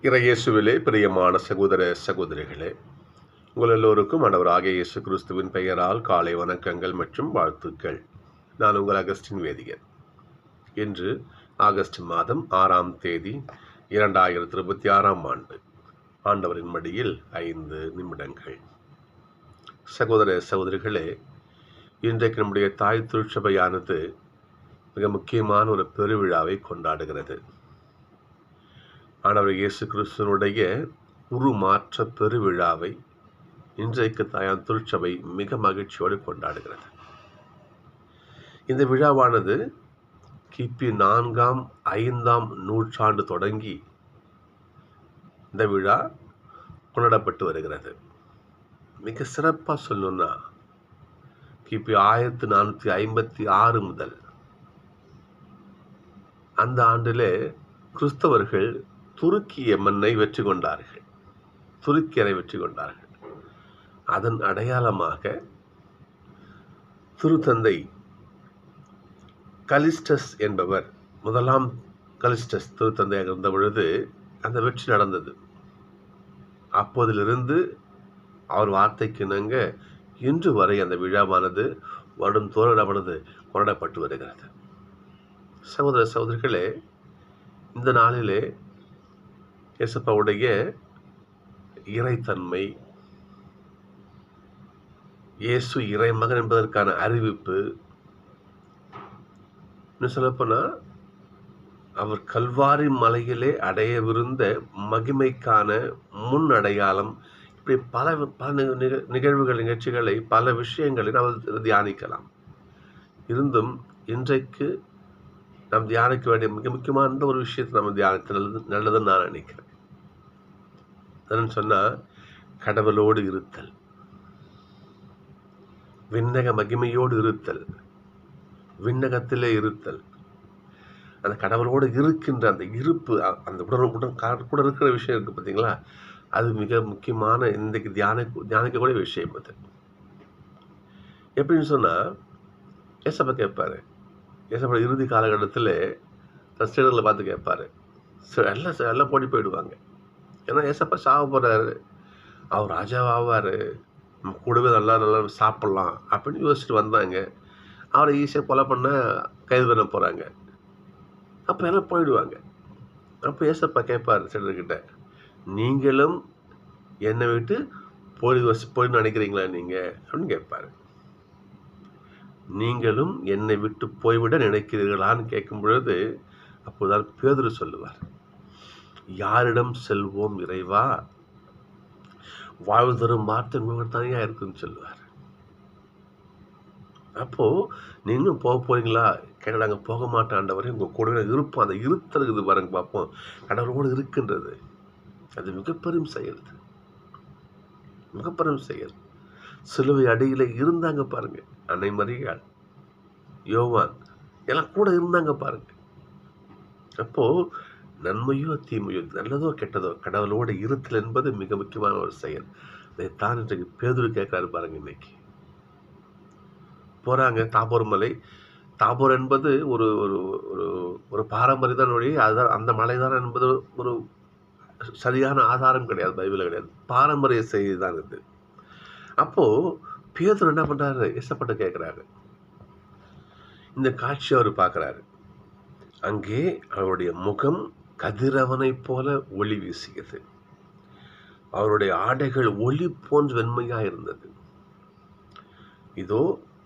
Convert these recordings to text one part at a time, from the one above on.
இறையேசுவிலே பிரியமான சகோதர சகோதரிகளே, உங்கள் எல்லோருக்கும் ஆண்டவராகிய இயேசு கிறிஸ்துவின் பெயரால் காலை வணக்கங்கள் மற்றும் வாழ்த்துக்கள். நான் உங்கள் அகஸ்டின் வேதியர். இன்று ஆகஸ்ட் மாதம் 6ஆம் தேதி 2026ஆம் ஆண்டு. ஆண்டவரின் மடியில் 5 நிமிடங்கள். சகோதர சகோதரிகளே, இன்றைக்கு நம்முடைய தாய் திருச்சபையானது மிக முக்கியமான ஒரு பெருவிழாவை கொண்டாடுகிறது. ஆண்டவர் இயேசு கிறிஸ்துவனுடைய உருமாற்ற பெருவிழாவை இன்றைக்கு தாயான் திருச்சபை மிக மகிழ்ச்சியோடு கொண்டாடுகிறது. இந்த விழாவானது கிபி 4ஆம் 5ஆம் நூற்றாண்டு தொடங்கி இந்த விழா கொண்டாடப்பட்டு வருகிறது. மிக சிறப்பாக சொல்லணும்னா கிபி 1456 முதல் அந்த ஆண்டிலே கிறிஸ்தவர்கள் துருக்கிய மண்ணை வெற்றி கொண்டார்கள். துருக்கியரை வெற்றி கொண்டார்கள். அதன் அடையாளமாக திருத்தந்தை கலிஸ்டஸ் என்பவர், முதலாம் கலிஸ்டஸ் திருத்தந்தையாக இருந்த பொழுது அந்த வெற்றி நடந்தது. அப்போதிலிருந்து அவர் வார்த்தைக்கு இணங்க இன்று வரை அந்த விழாவானது வருடம் தோறானது கொண்டாடப்பட்டு வருகிறது. சகோதர சகோதரிகளே, இந்த நாளிலே இயேசுவுடைய இறைத்தன்மை, இயேசு இறைமகன் என்பதற்கான அறிவிப்பு, இன்னும் சொல்லப்போனால் அவர் கல்வாரி மலையிலே அடையவிருந்த மகிமைக்கான முன் அடையாளம், இப்படி பல நிகழ்ச்சிகளை பல விஷயங்களை நாம் தியானிக்கலாம். இருந்தும் இன்றைக்கு நாம் தியானிக்க வேண்டிய மிக முக்கியமான ஒரு விஷயத்தை நம்ம தியானித்து நல்லதுன்னு நான் நினைக்கிறேன். என்னன்னு சொன்னால், கடவுளோடு இருத்தல், விண்ணக மகிமையோடு இருத்தல், விண்ணகத்திலே இருத்தல், அந்த கடவுளோடு இருக்கின்ற அந்த இருப்பு, அந்த உடன் கூட இருக்கிற விஷயம் இருக்குது பார்த்தீங்களா, அது மிக முக்கியமான இன்றைக்கு தியானிக்கக்கூடிய விஷயம். அது எப்படின்னு சொன்னால், ஏசப்பா கேட்பாரு, ஏசப்பா இறுதி காலகட்டத்தில் ஸ்டேடர்களை பார்த்து கேட்பாரு. எல்லாம் போடி போயிடுவாங்க. ஏன்னா ஏசப்பா சாவ போகிறாரு, அவர் ராஜாவாவார், நம்ம கூடவே நல்லா சாப்பிட்லாம் அப்படின்னு யோசிச்சுட்டு வந்தாங்க. அவரை ஈஸியாக கொலை பண்ண கைது பண்ண போகிறாங்க. அப்போ எல்லாம் போயிடுவாங்க. அப்போ ஏசப்பா கேட்பார் ஸ்டேடர்கிட்ட, நீங்களும் என்னை விட்டு போயின்னு நினைக்கிறீங்களா நீங்கள் அப்படின்னு கேட்பாரு. நீங்களும் என்னை விட்டு போய்விட நினைக்கிறீர்களான்னு கேட்கும் பொழுது அப்போதான் பேதுரு சொல்லுவார், யாரிடம் செல்வோம் இறைவா, வாழ்வு தரும் வார்த்தை உங்கள்கிட்ட தானே இருக்குன்னு சொல்லுவார். அப்போ நீங்களும் போக போறீங்களா கேட்ட, நாங்கள் போக மாட்டோம் ஆண்டவரே, உங்கள் கூட இருப்போம். அந்த இருத்தலுக்கு பாருங்க, பார்ப்போம் கடவுளோடு இருக்கின்றது. அது மிகப்பெரும் செயல், மிகப்பெரும் செயல். சிலுவை அடியில் இருந்தாங்க பாருங்க, அன்னை மரியாள், யோவான் எல்லாம் கூட இருந்தாங்க பாருங்க. அப்போ நன்மையோ தீமையோ, நல்லதோ கெட்டதோ, கடவுளோட இருத்தல் என்பது மிக முக்கியமான ஒரு செயல். அதைத்தான் இன்றைக்கு பேதுரு கேட்கிறாரு பாருங்க. இன்னைக்கு போறாங்க தாபோர் மலை. தாபோர் என்பது ஒரு ஒரு ஒரு பாரம்பரியதான் வழி. அதுதான், அந்த மலைதான் என்பது ஒரு சரியான ஆதாரம் கிடையாது, பைபிள் கிடையாது, பாரம்பரிய செய்தி தான் இது. அப்போ பேதுரு என்ன பண்றாரு, இசப்பட்டு கேட்கிறாரு. இந்த காட்சி அவர் பார்க்கிறாரு. அங்கே அவருடைய முகம் கதிரவனை போல ஒளி வீசியது. அவருடைய ஆடைகள் ஒளி போன்ற வெண்மையா இருந்தது. இதோ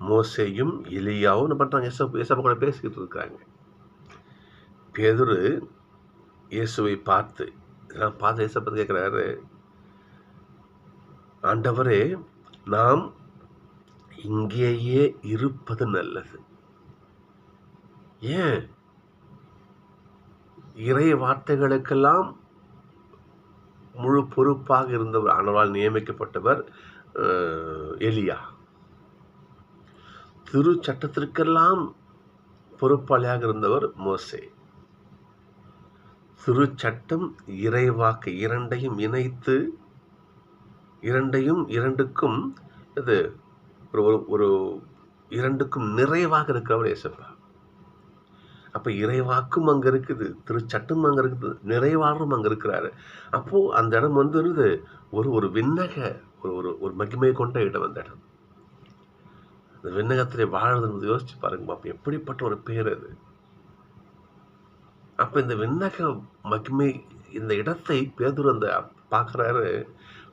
மோசேயும் எலியாவும் பண்றாங்க, இயேசப்பா கூட பேசிக்கிட்டு இருக்கிறாங்க. பேதுரு இயேசுவை பார்த்து, இதெல்லாம் பார்த்து இயேசப்பா கேட்கிறாரு, ஆண்டவரே, நாம் இங்கேயே இருப்பது நல்லது. ஏன்? இறை வார்த்தைகளுக்கெல்லாம் முழு பொறுப்பாக இருந்தவர், ஆண்டவரால் நியமிக்கப்பட்டவர் எலியா. திரு சட்டத்திற்கெல்லாம் பொறுப்பாளியாக இருந்தவர் மோசே. திரு சட்டம் இறைவாக்கு இரண்டையும் இணைத்து, இரண்டுக்கும் இது ஒரு இரண்டுக்கும் நிறைவாக இருக்கிறவர் இயேசுப்பா. அப்ப இறைவாக்கும் அங்க இருக்குது, திருச்சட்டும் அங்க இருக்குது, நிறைவாளரும் அங்க இருக்கிறாரு. அப்போ அந்த இடம் வந்துருது ஒரு ஒரு விண்ணக ஒரு ஒரு ஒரு மகிமை கொண்ட இடம் அந்த இடம். அந்த விண்ணகத்திலே வாழறது யோசிச்சு பாருங்க. அப்ப எப்படிப்பட்ட ஒரு பேர் அது. அப்ப இந்த விண்ணக மகிமை இந்த இடத்தை பேதுரு அந்த பார்க்குறாரு.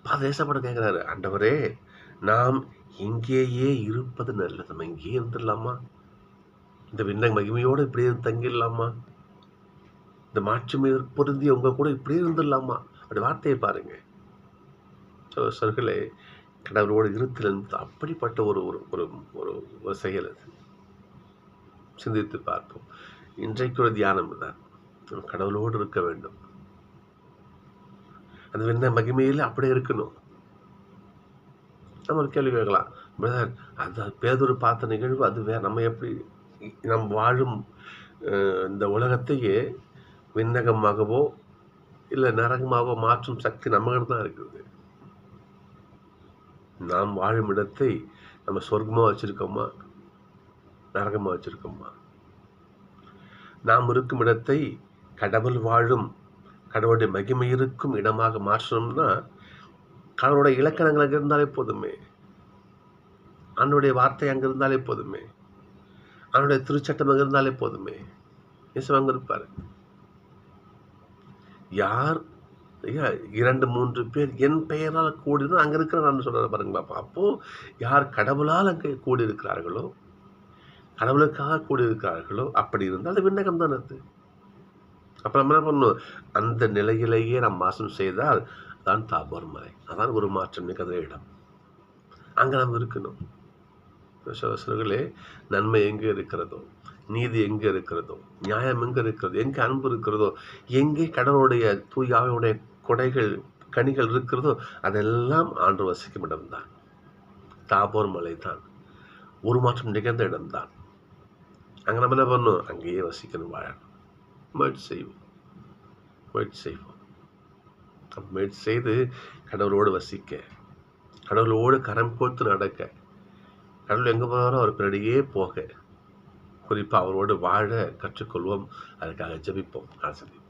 பார்த்து ஏசப்பாட்ட கேட்குறாரு, ஆண்டவரே நாம் இங்கேயே இருப்பது நல்லது. நம்ம இங்கேயே இருந்துடலாமா? இந்த விண்ணக மகிமையோடு இப்படியே தங்கிடலாமா? இந்த மாட்சிமை பொருந்தி உங்க கூட இப்படியே இருந்துடலாமா? அப்படி வார்த்தையை பாருங்க. சர்களே, கடவுளோடு இருத்தல் என்பது அப்படிப்பட்ட ஒரு ஒரு ஒரு ஒரு ஒரு செயல். அது சிந்தித்து பார்ப்போம். இன்றைக்கு ஒரு தியானம் தான், கடவுளோடு இருக்க வேண்டும். அந்த விண்ண மகிமையில் அப்படியே இருக்கணும். நம்ம ஒரு கேள்வி கேட்கலாம், பிரதர் அந்த பேதுரு பார்த்த நிகழ்வு அது வேற. நம்ம எப்படி நம் வாழும் இந்த உலகத்தையே விண்ணகமாகவோ இல்லை நரகமாகவோ மாற்றும் சக்தி நம்மகிட்ட தான் இருக்குது. நாம் வாழும் இடத்தை நம்ம சொர்க்கமாக வச்சிருக்கோமா, நரகமாக வச்சிருக்கோமா? நாம் இருக்கும் இடத்தை கடவுள் வாழும், கடவுளுடைய மகிமை இருக்கும் இடமாக மாற்றணும்னா கடவுளுடைய இலக்கணங்கள் அங்கே இருந்தாலே போதுமே, ஆண்டோடைய வார்த்தை அங்கே இருந்தாலே போதுமே, அவனுடைய திருச்சட்டம் அங்கே இருந்தாலே போதுமே. இயேசு அங்கே இருப்பார். யார் 2-3 பேர் என் பெயரால் கூடினா அங்கே இருக்கிறான்னு சொல்கிறார் பாருங்க பாப்பா. அப்போது யார் கடவுளால் அங்கே கூடியிருக்கிறார்களோ, கடவுளுக்காக கூடியிருக்கிறார்களோ, அப்படி இருந்தால் அது விண்ணகம் தான். அது அப்போ நம்ம என்ன பண்ணணும்? அந்த நிலையிலேயே நாம் வாசம் செய்தால் தான் தாபோர் மலை. அதான் ஒரு மாற்றம் மிகுந்த இடம். அங்கே நாம் இருக்கணும். சகோதரர்களே, நன்மை எங்கே இருக்கிறதோ, நீதி எங்கே இருக்கிறதோ, நியாயம் எங்கே இருக்கிறதோ, எங்கே அன்பு இருக்கிறதோ, எங்கே கடவுளுடைய தூயாவுடைய கொடைகள் கனிகள் இருக்கிறதோ அதெல்லாம் ஆண்டு வசிக்கும் இடம்தான். தாபோர் மலை தான் ஒரு மாற்றம் நிகழ்ந்த இடம்தான். அங்கே நம்ம என்ன பண்ணணும்? அங்கேயே வசிக்கணும், வாழணும், முயற்சி செய்வோம். முயற்சி செய்து கடவுளோடு வசிக்க, கடவுளோடு கரம் கோர்த்து நடக்க, கடவுள் எங்கே போகிறாரோ அவர் பின்னாடியே போக, குறிப்பாக அவரோடு வாழ கற்றுக்கொள்வோம். அதுக்காக ஜெபிப்போம். ஆசிரியர்